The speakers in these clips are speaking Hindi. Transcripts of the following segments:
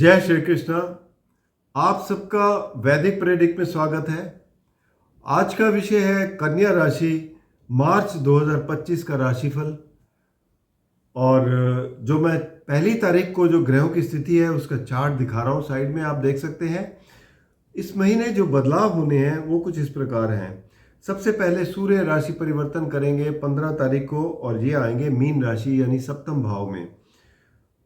जय श्री कृष्णा। आप सबका वैदिक प्रेडिक्ट में स्वागत है। आज का विषय है कन्या राशि मार्च 2025 का राशिफल। और जो मैं पहली तारीख को जो ग्रहों की स्थिति है उसका चार्ट दिखा रहा हूँ, साइड में आप देख सकते हैं। इस महीने जो बदलाव होने हैं वो कुछ इस प्रकार हैं। सबसे पहले सूर्य राशि परिवर्तन करेंगे 15 तारीख को और ये आएंगे मीन राशि यानी सप्तम भाव में।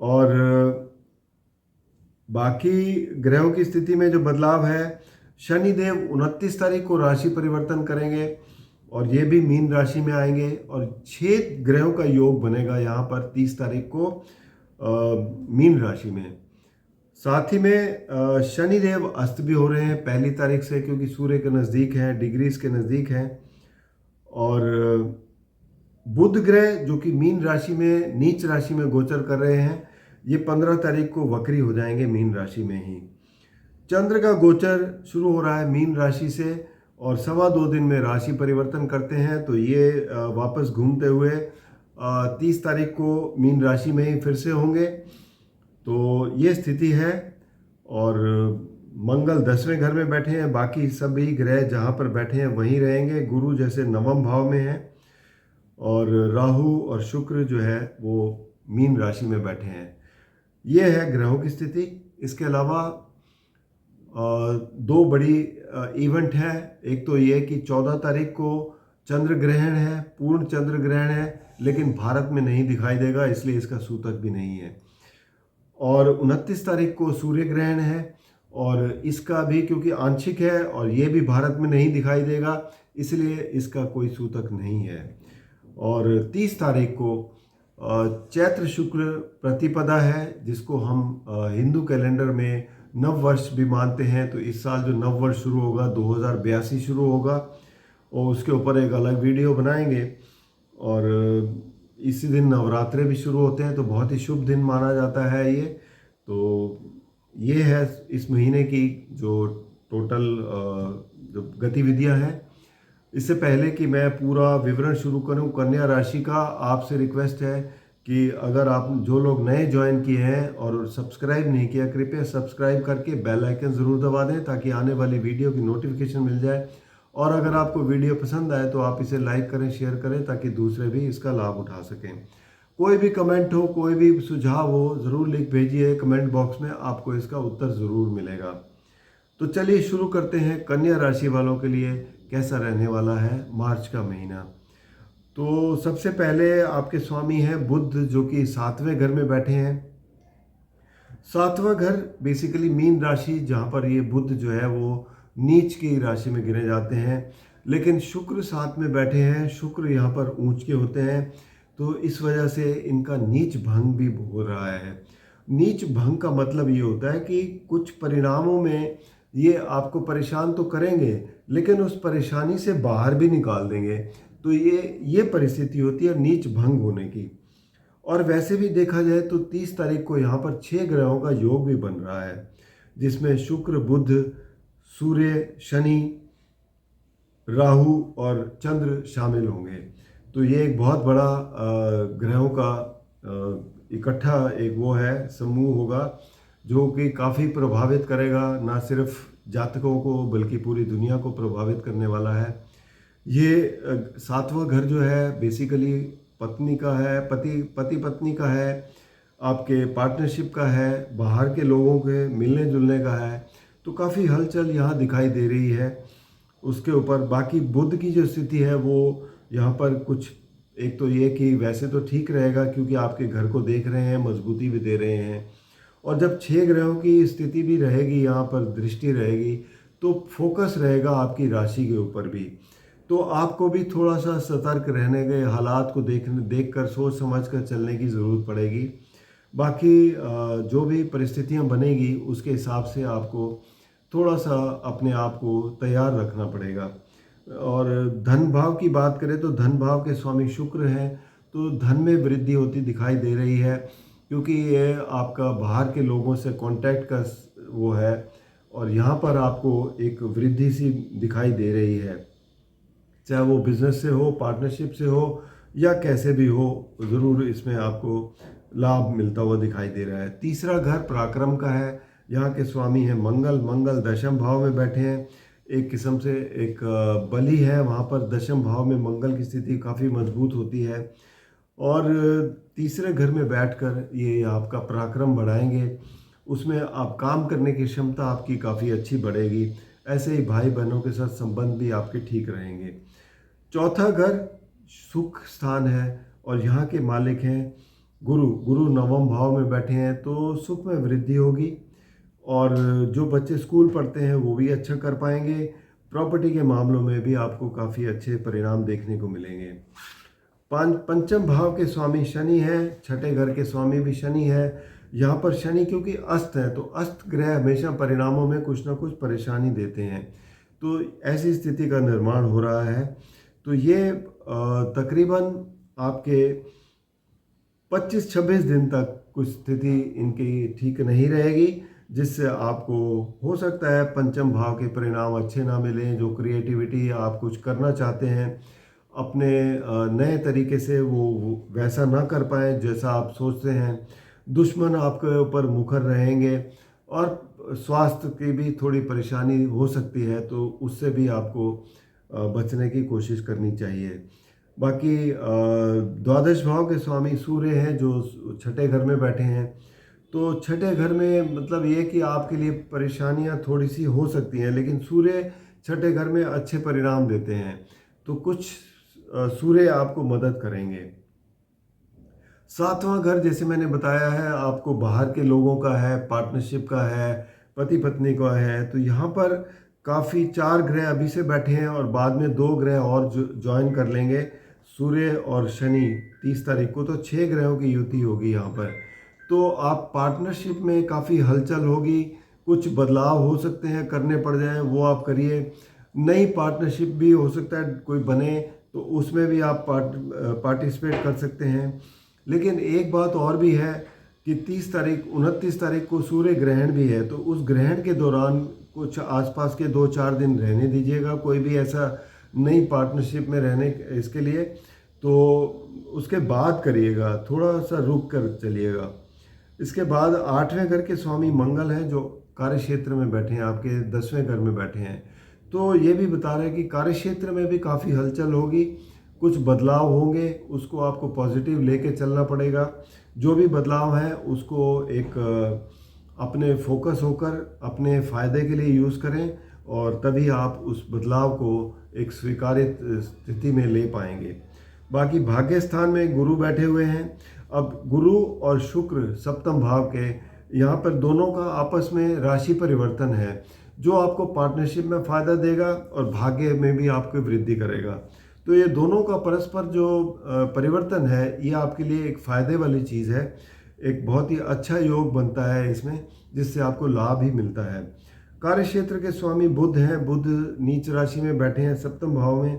और बाकी ग्रहों की स्थिति में जो बदलाव है, शनिदेव 29 तारीख को राशि परिवर्तन करेंगे और ये भी मीन राशि में आएंगे और 6 ग्रहों का योग बनेगा यहाँ पर 30 तारीख को मीन राशि में। साथ ही में शनिदेव अस्त भी हो रहे हैं पहली तारीख से, क्योंकि सूर्य के नज़दीक हैं, डिग्रीज के नज़दीक हैं। और बुध ग्रह जो कि मीन राशि में नीच राशि में गोचर कर रहे हैं, ये 15 तारीख को वक्री हो जाएंगे मीन राशि में ही। चंद्र का गोचर शुरू हो रहा है मीन राशि से और 2.25 दिन में राशि परिवर्तन करते हैं, तो ये वापस घूमते हुए 30 तारीख को मीन राशि में ही फिर से होंगे। तो ये स्थिति है। और मंगल 10वें घर में बैठे हैं, बाकी सभी ग्रह जहाँ पर बैठे हैं वहीं रहेंगे। गुरु जैसे नवम भाव में है और राहु और शुक्र जो है वो मीन राशि में बैठे हैं। ये है ग्रहों की स्थिति। इसके अलावा दो बड़ी इवेंट है। एक तो ये कि 14 तारीख को चंद्र ग्रहण है, पूर्ण चंद्र ग्रहण है, लेकिन भारत में नहीं दिखाई देगा, इसलिए इसका सूतक भी नहीं है। और 29 तारीख को सूर्य ग्रहण है और इसका भी क्योंकि आंशिक है और ये भी भारत में नहीं दिखाई देगा, इसलिए इसका कोई सूतक नहीं है। और 30 तारीख को चैत्र शुक्ल प्रतिपदा है, जिसको हम हिंदू कैलेंडर में नव वर्ष भी मानते हैं। तो इस साल जो नव वर्ष शुरू होगा 2082 शुरू होगा और उसके ऊपर एक अलग वीडियो बनाएंगे। और इसी दिन नवरात्रे भी शुरू होते हैं, तो बहुत ही शुभ दिन माना जाता है ये। तो ये है इस महीने की जो टोटल जो गतिविधियां हैं। इससे पहले कि मैं पूरा विवरण शुरू करूं कन्या राशि का, आपसे रिक्वेस्ट है कि अगर आप जो लोग नए ज्वाइन किए हैं और सब्सक्राइब नहीं किया, कृपया सब्सक्राइब करके बेल आइकन ज़रूर दबा दें ताकि आने वाली वीडियो की नोटिफिकेशन मिल जाए। और अगर आपको वीडियो पसंद आए तो आप इसे लाइक करें, शेयर करें ताकि दूसरे भी इसका लाभ उठा सकें। कोई भी कमेंट हो, कोई भी सुझाव हो, ज़रूर लिख भेजिए कमेंट बॉक्स में, आपको इसका उत्तर ज़रूर मिलेगा। तो चलिए शुरू करते हैं कन्या राशि वालों के लिए कैसा रहने वाला है मार्च का महीना। तो सबसे पहले आपके स्वामी हैं बुध, जो कि 7वें घर में बैठे हैं। 7वां घर बेसिकली मीन राशि, जहाँ पर ये बुध जो है वो नीच की राशि में गिने जाते हैं, लेकिन शुक्र 7 में बैठे हैं। शुक्र यहाँ पर ऊंच के होते हैं, तो इस वजह से इनका नीच भंग भी हो रहा है। नीच भंग का मतलब ये होता है कि कुछ परिणामों में ये आपको परेशान तो करेंगे, लेकिन उस परेशानी से बाहर भी निकाल देंगे। तो ये परिस्थिति होती है नीच भंग होने की। और वैसे भी देखा जाए तो 30 तारीख को यहाँ पर 6 ग्रहों का योग भी बन रहा है, जिसमें शुक्र, बुध, सूर्य, शनि, राहु और चंद्र शामिल होंगे। तो ये एक बहुत बड़ा ग्रहों का इकट्ठा एक वो है, समूह होगा, जो कि काफ़ी प्रभावित करेगा ना सिर्फ जातकों को बल्कि पूरी दुनिया को प्रभावित करने वाला है। ये 7वां घर जो है बेसिकली पत्नी का है, पति पत्नी का है, आपके पार्टनरशिप का है, बाहर के लोगों के मिलने जुलने का है। तो काफ़ी हलचल यहाँ दिखाई दे रही है। उसके ऊपर बाकी बुध की जो स्थिति है वो यहाँ पर कुछ, एक तो ये कि वैसे तो ठीक रहेगा क्योंकि आपके घर को देख रहे हैं, मजबूती भी दे रहे हैं। और जब 6 ग्रहों की स्थिति भी रहेगी, यहाँ पर दृष्टि रहेगी, तो फोकस रहेगा आपकी राशि के ऊपर भी। तो आपको भी थोड़ा सा सतर्क रहने के, हालात को देख कर सोच समझ कर चलने की ज़रूरत पड़ेगी। बाकी जो भी परिस्थितियाँ बनेगी उसके हिसाब से आपको थोड़ा सा अपने आप को तैयार रखना पड़ेगा। और धन भाव की बात करें तो धन भाव के स्वामी शुक्र हैं, तो धन में वृद्धि होती दिखाई दे रही है, क्योंकि ये आपका बाहर के लोगों से कांटेक्ट का वो है और यहाँ पर आपको एक वृद्धि सी दिखाई दे रही है, चाहे वो बिजनेस से हो, पार्टनरशिप से हो या कैसे भी हो, ज़रूर इसमें आपको लाभ मिलता हुआ दिखाई दे रहा है। तीसरा घर पराक्रम का है, यहाँ के स्वामी हैं मंगल। मंगल दशम भाव में बैठे हैं, एक किस्म से एक बलि है, वहाँ पर दशम भाव में मंगल की स्थिति काफ़ी मजबूत होती है। और तीसरे घर में बैठकर ये आपका पराक्रम बढ़ाएंगे, उसमें आप काम करने की क्षमता आपकी काफ़ी अच्छी बढ़ेगी। ऐसे ही भाई बहनों के साथ संबंध भी आपके ठीक रहेंगे। चौथा घर सुख स्थान है और यहाँ के मालिक हैं गुरु। गुरु नवम भाव में बैठे हैं तो सुख में वृद्धि होगी और जो बच्चे स्कूल पढ़ते हैं वो भी अच्छा कर पाएंगे। प्रॉपर्टी के मामलों में भी आपको काफ़ी अच्छे परिणाम देखने को मिलेंगे। पंचम भाव के स्वामी शनि हैं, छठे घर के स्वामी भी शनि है। यहाँ पर शनि क्योंकि अस्त है तो अस्त ग्रह हमेशा परिणामों में कुछ ना कुछ परेशानी देते हैं, तो ऐसी स्थिति का निर्माण हो रहा है। तो ये तकरीबन आपके 25-26 दिन तक कुछ स्थिति इनकी ठीक नहीं रहेगी, जिससे आपको हो सकता है पंचम भाव के परिणाम अच्छे ना मिलें। जो क्रिएटिविटी आप कुछ करना चाहते हैं अपने नए तरीके से वो वैसा ना कर पाएँ जैसा आप सोचते हैं। दुश्मन आपके ऊपर मुखर रहेंगे और स्वास्थ्य की भी थोड़ी परेशानी हो सकती है, तो उससे भी आपको बचने की कोशिश करनी चाहिए। बाकी द्वादश भाव के स्वामी सूर्य हैं जो छठे घर में बैठे हैं, तो छठे घर में मतलब ये कि आपके लिए परेशानियां थोड़ी सी हो सकती हैं, लेकिन सूर्य छठे घर में अच्छे परिणाम देते हैं, तो कुछ सूर्य आपको मदद करेंगे। सातवां घर जैसे मैंने बताया है आपको बाहर के लोगों का है, पार्टनरशिप का है, पति पत्नी का है। तो यहाँ पर काफ़ी 4 ग्रह अभी से बैठे हैं और बाद में 2 ग्रह और ज्वाइन कर लेंगे, सूर्य और शनि 30 तारीख को, तो 6 ग्रहों की युति होगी यहाँ पर। तो आप पार्टनरशिप में काफ़ी हलचल होगी, कुछ बदलाव हो सकते हैं, करने पड़ जाएं वो आप करिए। नई पार्टनरशिप भी हो सकता है कोई बने, तो उसमें भी आप पार्टिसिपेट कर सकते हैं। लेकिन एक बात और भी है कि 29 तारीख को सूर्य ग्रहण भी है, तो उस ग्रहण के दौरान कुछ आसपास के 2-4 दिन रहने दीजिएगा कोई भी ऐसा नई पार्टनरशिप में रहने इसके लिए, तो उसके बाद करिएगा, थोड़ा सा रुक कर चलिएगा। इसके बाद 8वें घर के स्वामी मंगल हैं जो कार्य क्षेत्र में बैठे हैं, आपके 10वें घर में बैठे हैं, तो ये भी बता रहे हैं कि कार्य क्षेत्र में भी काफ़ी हलचल होगी, कुछ बदलाव होंगे, उसको आपको पॉजिटिव लेके चलना पड़ेगा। जो भी बदलाव है उसको एक अपने फोकस होकर अपने फ़ायदे के लिए यूज़ करें और तभी आप उस बदलाव को एक स्वीकार्य स्थिति में ले पाएंगे। बाकी भाग्य स्थान में गुरु बैठे हुए हैं। अब गुरु और शुक्र सप्तम भाव के, यहाँ पर दोनों का आपस में राशि परिवर्तन है जो आपको पार्टनरशिप में फ़ायदा देगा और भाग्य में भी आपको वृद्धि करेगा। तो ये दोनों का परस्पर जो परिवर्तन है ये आपके लिए एक फ़ायदे वाली चीज़ है, एक बहुत ही अच्छा योग बनता है इसमें, जिससे आपको लाभ ही मिलता है। कार्य क्षेत्र के स्वामी बुध हैं, बुध नीच राशि में बैठे हैं सप्तम भाव में,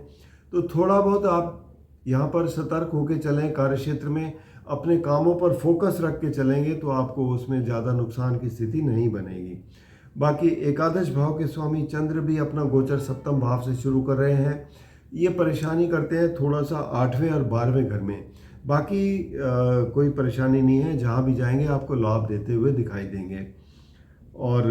तो थोड़ा बहुत आप यहाँ पर सतर्क होकर चलें। कार्य क्षेत्र में अपने कामों पर फोकस रख के चलेंगे तो आपको उसमें ज़्यादा नुकसान की स्थिति नहीं बनेगी। बाकी एकादश भाव के स्वामी चंद्र भी अपना गोचर सप्तम भाव से शुरू कर रहे हैं, ये परेशानी करते हैं थोड़ा सा 8वें और 12वें घर में। बाकी कोई परेशानी नहीं है, जहाँ भी जाएंगे आपको लाभ देते हुए दिखाई देंगे। और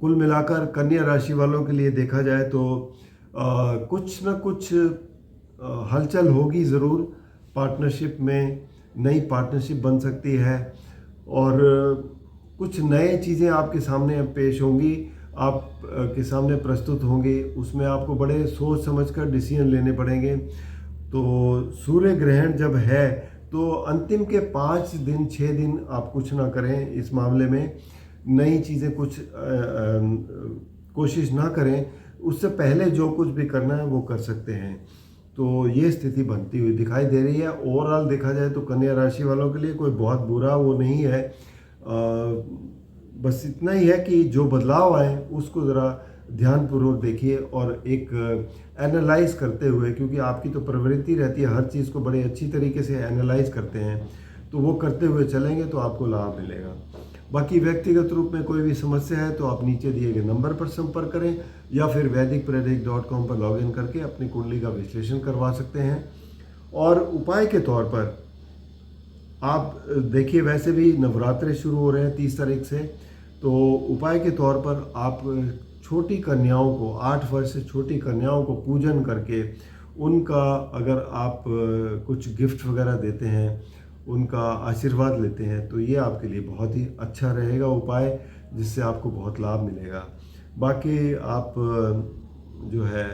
कुल मिलाकर कन्या राशि वालों के लिए देखा जाए तो कुछ ना कुछ हलचल होगी ज़रूर, पार्टनरशिप में नई पार्टनरशिप बन सकती है और कुछ नए चीज़ें आपके सामने पेश होंगी, आप के सामने प्रस्तुत होंगी, उसमें आपको बड़े सोच समझकर डिसीजन लेने पड़ेंगे। तो सूर्य ग्रहण जब है तो अंतिम के 5 दिन 6 दिन आप कुछ ना करें, इस मामले में नई चीज़ें कुछ कोशिश ना करें, उससे पहले जो कुछ भी करना है वो कर सकते हैं। तो ये स्थिति बनती हुई दिखाई दे रही है। ओवरऑल देखा जाए तो कन्या राशि वालों के लिए कोई बहुत बुरा वो नहीं है, बस इतना ही है कि जो बदलाव आए उसको ज़रा ध्यानपूर्वक देखिए और एक एनालाइज करते हुए, क्योंकि आपकी तो प्रवृत्ति रहती है हर चीज़ को बड़े अच्छी तरीके से एनालाइज करते हैं, तो वो करते हुए चलेंगे तो आपको लाभ मिलेगा। बाकी व्यक्तिगत रूप में कोई भी समस्या है तो आप नीचे दिए गए नंबर पर संपर्क करें या फिर वैदिकप्रदिक.com पर लॉगिन करके अपनी कुंडली का विश्लेषण करवा सकते हैं। और उपाय के तौर पर आप देखिए, वैसे भी नवरात्रे शुरू हो रहे हैं 30 तारीख से, तो उपाय के तौर पर आप छोटी कन्याओं को, 8 वर्ष से छोटी कन्याओं को पूजन करके उनका अगर आप कुछ गिफ्ट वगैरह देते हैं, उनका आशीर्वाद लेते हैं, तो ये आपके लिए बहुत ही अच्छा रहेगा उपाय, जिससे आपको बहुत लाभ मिलेगा। बाकी आप जो है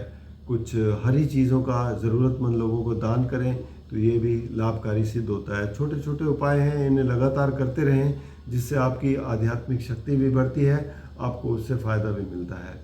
कुछ हरी चीज़ों का ज़रूरतमंद लोगों को दान करें, तो ये भी लाभकारी सिद्ध होता है। छोटे छोटे उपाय हैं, इन्हें लगातार करते रहें, जिससे आपकी आध्यात्मिक शक्ति भी बढ़ती है, आपको उससे फ़ायदा भी मिलता है।